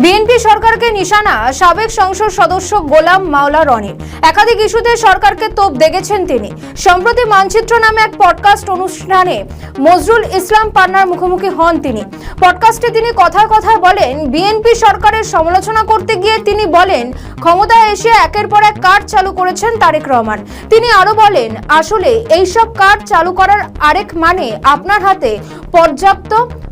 BNP সরকারকে নিশানা সাবেক সংসদ সদস্য গোলাম মাওলা রনির। একাধিক ইস্যুতে সরকারকে তোপ দেগেছেন তিনি। সম্প্রতি মানচিত্র নামে এক পডকাস্ট অনুষ্ঠানে নজরুল ইসলাম পান্নার মুখোমুখি হন তিনি। পডকাস্টে তিনি কথায় কথায় বলেন, বিএনপি সরকারের সমালোচনা করতে গিয়ে তিনি বলেন, ক্ষমতায় এসে একের পর এক কার্ড চালু করেছেন তারেক রহমান। তিনি আরো বলেন, আসলে এইসব কার্ড চালু করার আরেক মানে আপনার হাতে পর্যাপ্ত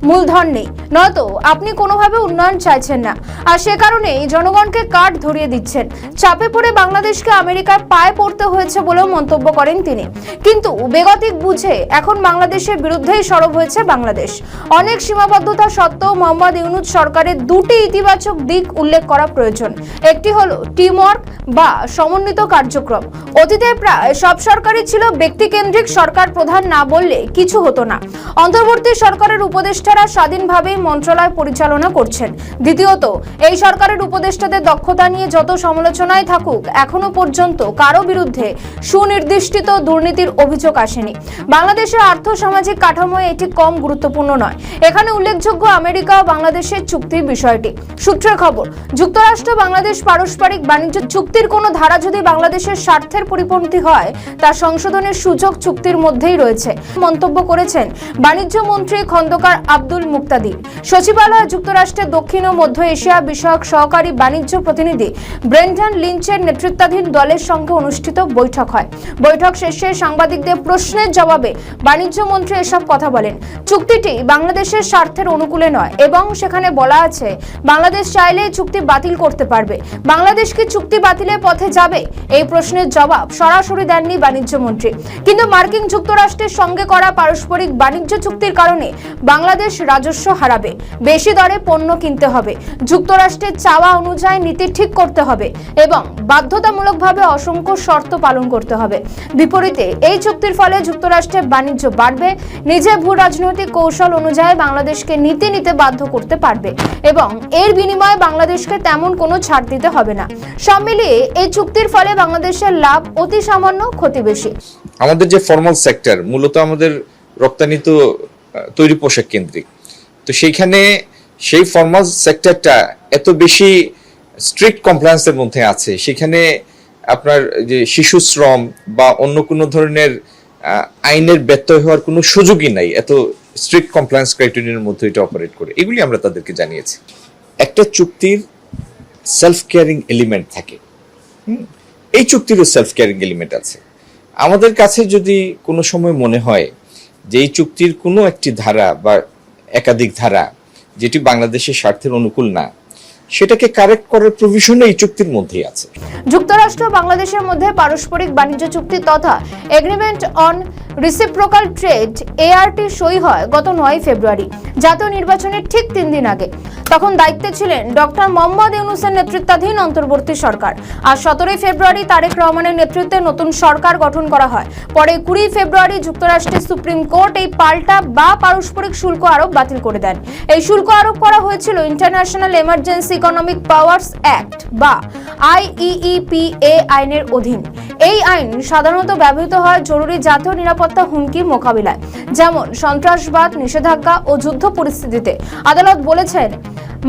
মূলধন নেই, নয়তো আপনি কোনোভাবে উন্নয়ন চাইছেন না, আর সে কারণেই জনগণকে কার্ড ধরিয়ে দিচ্ছেন। চাপে পড়ে বাংলাদেশকে আমেরিকার পায়ে পড়তে হয়েছে বলেও মন্তব্য করেন তিনি। কিন্তু বেগতিক বুঝে এখন বাংলাদেশের বিরুদ্ধেই সরব হয়েছে বাংলাদেশ। অনেক সীমাবদ্ধতা সত্ত্বেও মোহাম্মদ ইউনূস সরকারের দুটি ইতিবাচক দিক উল্লেখ করা প্রয়োজন। একটি হলো টিমওয়ার্ক বা সমন্বিত কার্যক্রম। অতীতে প্রায় সব সরকারই ছিল ব্যক্তিকেন্দ্রিক, সরকার প্রধান না বললে কিছু হতো না। অন্তর্বর্তী সরকারের উপদেষ্টারা স্বাধীনভাবেই মন্ত্রণালয় পরিচালনা করছেন। দ্বিতীয়ত, এই সরকারের উপদেষ্টাদের দক্ষতা নিয়ে যত সমালোচনায় থাকুক, এখনো পর্যন্ত কারো বিরুদ্ধে সুনির্দিষ্ট দুর্নীতির অভিযোগ আসেনি। বাংলাদেশের আর্থ-সামাজিক কাঠামোয় এটি কম গুরুত্বপূর্ণ নয়। এখানে উল্লেখযোগ্য আমেরিকা ও বাংলাদেশের চুক্তির বিষয়টি। সূত্রের খবর, যুক্তরাষ্ট্র বাংলাদেশ পারস্পরিক বাণিজ্য চুক্তির কোনো ধারা যদি বাংলাদেশের স্বার্থের পরিপন্থী হয়, তা সংশোধনের সুযোগ চুক্তির মধ্যেই রয়েছে, মন্তব্য করেছেন বাণিজ্য মন্ত্রী খন্দকার আব্দুল মুক্তাদির। সচিবালয়ে যুক্তরাষ্ট্রের দক্ষিণ ও মধ্য এশিয়া বিষয়ক সহকারী বাণিজ্য প্রতিনিধি ব্রেন্ডন লিঞ্চের নেতৃত্বাধীন দলের সঙ্গে অনুষ্ঠিত বৈঠক হয়। বৈঠক শেষে সাংবাদিকদের প্রশ্নের জবাবে বাণিজ্য মন্ত্রী এসব কথা বলেন। চুক্তিটি বাংলাদেশের স্বার্থের অনুকূলে নয় এবং সেখানে বলা আছে বাংলাদেশ চাইলে চুক্তি বাতিল করতে পারবে। বাংলাদেশ কি চুক্তি বাতিলের পথে যাবে? এই প্রশ্নের জবাব সরাসরি দেননি বাণিজ্য মন্ত্রী। কিন্তু মার্কিন যুক্তরাষ্ট্রের সঙ্গে করা পারস্পরিক বাণিজ্য চুক্তির কারণে বাংলাদেশ রাজস্ব হারাবে, বেশি দরে পণ্য কিনতে হবে, যুক্তরাষ্ট্রের চাওয়া অনুযায়ী নীতি ঠিক করতে হবে এবং বাধ্যতামূলকভাবে অসংখ্য শর্ত পালন করতে হবে। বিপরীতে এই চুক্তির ফলে যুক্তরাষ্ট্রের বাণিজ্য বাড়বে, নিজের ভূ রাজনৈতিক কৌশল অনুযায়ী বাংলাদেশকে নীতি নিতে বাধ্য করতে পারবে এবং এর বিনিময়ে বাংলাদেশকে তেমন কোনো ছাড় দিতে হবে না। সব মিলিয়ে এই চুক্তির ফলে বাংলাদেশের লাভ অতি সামান্য, ক্ষতি বেশি। আমাদের যে ফর্মাল সেক্টর, মূলত আমাদের রপ্তানি তো তৈরি পোশাক কেন্দ্রিক, তো সেইখানে সেই ফর্মাল সেক্টরটা এত বেশি স্ট্রিক্ট কমপ্লায়েন্সের মধ্যে আছে, সেখানে আপনার যে শিশু শ্রম বা অন্য কোনো ধরনের আইনের ব্যত্যয় হওয়ার কোনো সুযোগই নাই। এত স্ট্রিক্ট কমপ্লায়েন্স ক্রাইটেরিয়ার মধ্যে এটা অপারেট করে, এগুলি আমরা তাদেরকে জানিয়েছি। একটা চুক্তির সেলফ কেয়ারিং এলিমেন্ট থাকে, এই চুক্তিরও সেলফ কেয়ারিং এলিমেন্ট আছে। আমাদের কাছে যদি কোনো সময় মনে হয় যে এই চুক্তির কোনো একটি ধারা বা একাধিক ধারা যেটি বাংলাদেশের স্বার্থের অনুকূল না, সেটাকে কারেক্ট করার প্রভিশন এই চুক্তির মধ্যেই আছে। যুক্তরাষ্ট্র বাংলাদেশের মধ্যে পারস্পরিক বাণিজ্য চুক্তি তথা agreement on reciprocal trade ART সই হয় গত 9 ফেব্রুয়ারি, জাতীয় নির্বাচনের ঠিক 3 দিন আগে। তখন দায়িত্বে ছিলেন ডক্টর মোহাম্মদ ইউনূসের নেতৃত্বাধীন অন্তর্বর্তী সরকার। আর 17 ফেব্রুয়ারি তারেক রহমানের নেতৃত্বে নতুন সরকার গঠন করা হয়। পরে 20 ফেব্রুয়ারি যুক্তরাষ্ট্রের সুপ্রিম কোর্ট এই পাল্টা বা পারস্পরিক শুল্ক আরোপ বাতিল করে দেন। এই শুল্ক আরোপ করা হয়েছিল international emergency economic powers act বা IEEPA আইনের অধীন। এই আইন সাধারণত ব্যবহৃত হয় জরুরি জাতীয় নিরাপত্তা হুমকির মোকাবিলায়, যেমন সন্ত্রাসবাদ, নিষেধাজ্ঞা ও যুদ্ধ পরিস্থিতিতে। আদালত বলেছেন,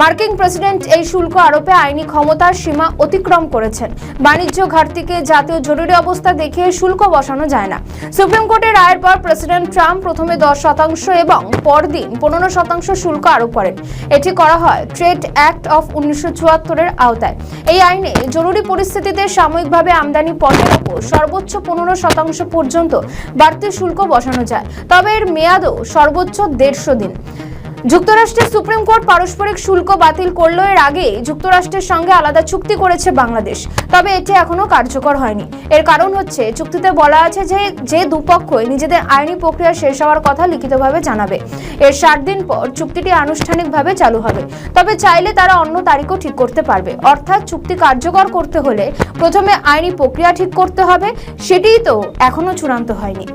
মার্কিন প্রেসিডেন্ট এই শুল্ক আরোপে আইনি ক্ষমতার সীমা অতিক্রম করেছেন। বাণিজ্য ঘাটতিকে জাতীয় জরুরি অবস্থা দেখিয়ে শুল্ক বসানো যায় না। সুপ্রিম কোর্টের রায়ের পর প্রেসিডেন্ট ট্রাম্প প্রথমে 10% এবং পরদিন 15% শুল্ক আরোপ করেন। এটি করা হয় ট্রেড অ্যাক্ট অফ 1974 আওতায়। এই আইনে জরুরি পরিস্থিতিতে সাময়িকভাবে আমদানি পণ্যের উপর সর্বোচ্চ 15% পর্যন্ত বাড়তি শুল্ক বসানো যায়, তবে এর মেয়াদও সর্বোচ্চ 150 দিন। যুক্তরাষ্ট্রের সুপ্রিম কোর্ট পারস্পরিক শুল্ক বাতিল করলেও এর আগে যুক্তরাষ্ট্রের সঙ্গে আলাদা চুক্তি করেছে বাংলাদেশ, তবে এটি এখনো কার্যকর হয়নি। এর কারণ হচ্ছে চুক্তিতে বলা আছে যে দুপক্ষই নিজেদের আইনি প্রক্রিয়া শেষ হওয়ার কথা লিখিতভাবে জানাবে। এর 60 দিন পর চুক্তিটি আনুষ্ঠানিকভাবে চালু হবে, তবে চাইলে তারা অন্য তারিখও ঠিক করতে পারবে। অর্থাৎ চুক্তি কার্যকর করতে হলে প্রথমে আইনি প্রক্রিয়া ঠিক করতে হবে, সেটিই তো এখনো চূড়ান্ত হয়নি।